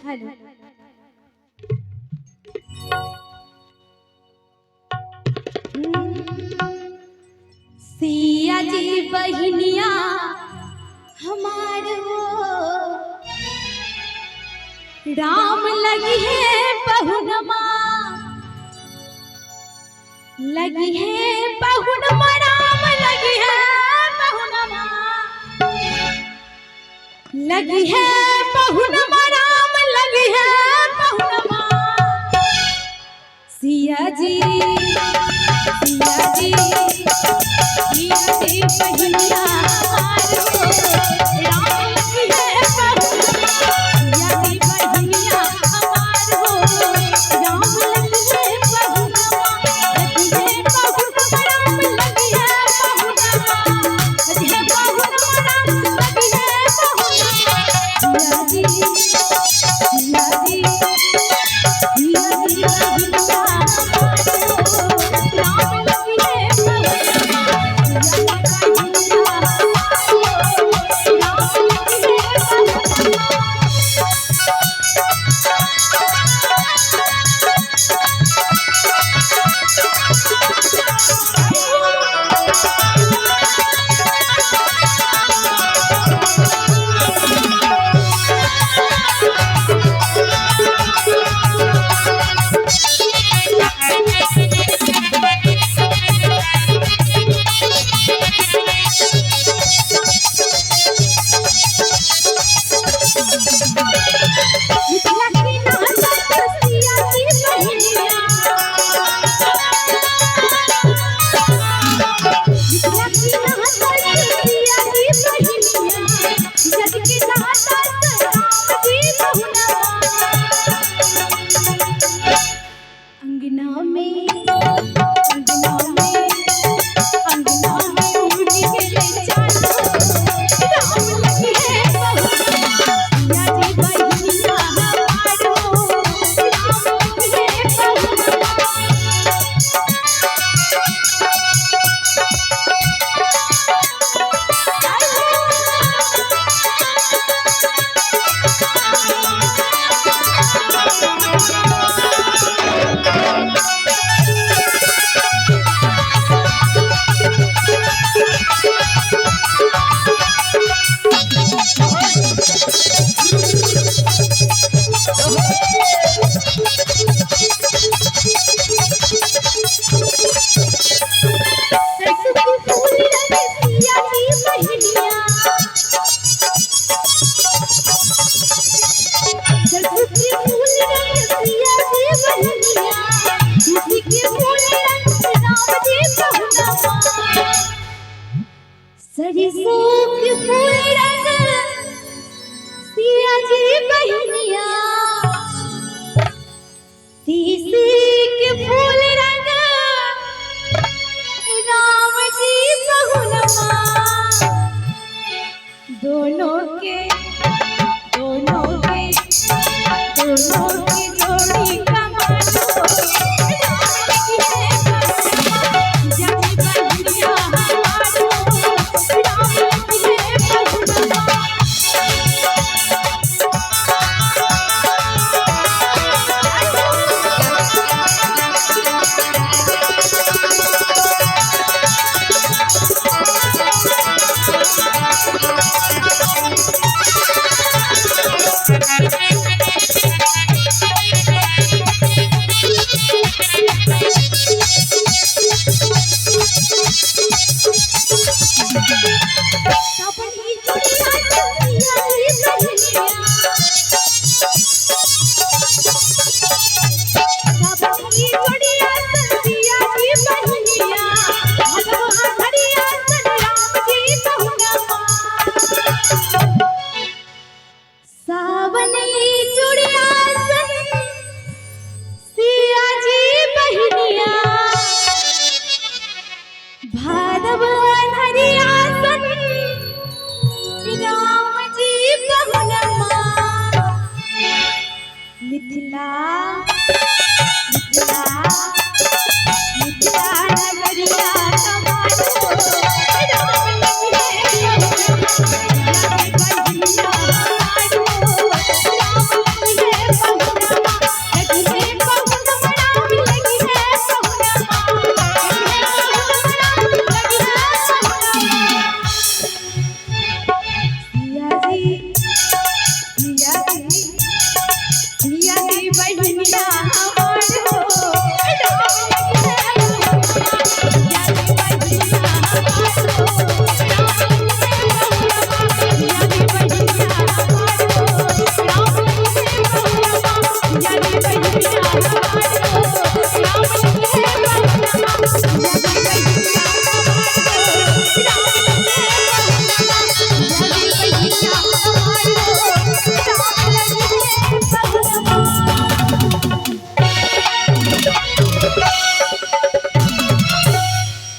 hello Siya ji बहनिया हमार वो राम लगी है बहुनमा लगी है बहुनमा राम लगी है बहुनमा लगी है बहुनमा राम लगी है बहुनमा सिया जी बहनिया हमार हो राम लगी है बहुनमा सिया जी बहनिया हमार हो राम लगी है बहुनमा लगी है बहुनमा राम लगी है बहुनमा लगी है बहुनमा राम लगी है बहुनमा सिया जी बहनिया हमार हो राम लगी है बहुनमा सरसों के फूल रंग सिया जी बहनिया तीसी के फूल रंग राम जी बहुनमा दोनों के जोड़ी कमानो मिथिला